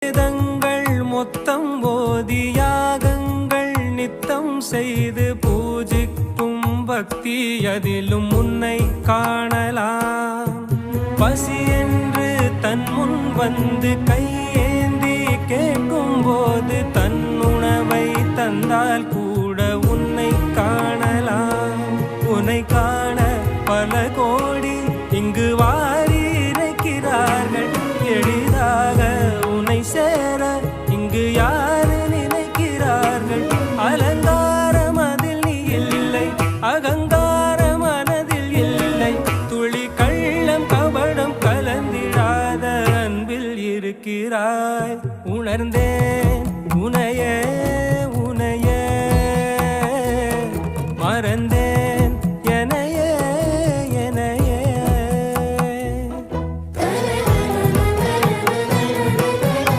வேதங்கள் மொத்தம் ஓதி யாகங்கள் நித்தம் செய்து பூஜிக்கும் பக்தி அதிலும் உன்னை காணலாம். பசி என்று தன் முன் வந்து கையேந்தி கேட்கும் போது தன் உணவை தந்தால் கூட உன்னை காணலாம். உன்னை காண பல கோடி இங்கு வாரி இறைக்கிறார்கள். எளிதாக உன்னை சேர இங்கு யாரு நினைக்கிறார்கள். அலங்காரம் அதில் நீ இல்லை, அகங்கார மனதில் இல்லை. துளி கள்ளம் கபடம் கலந்திடாத அன்பில் இருக்கிறாய். உணர்ந்தேன் உனையே உனையே மறந்தேன்.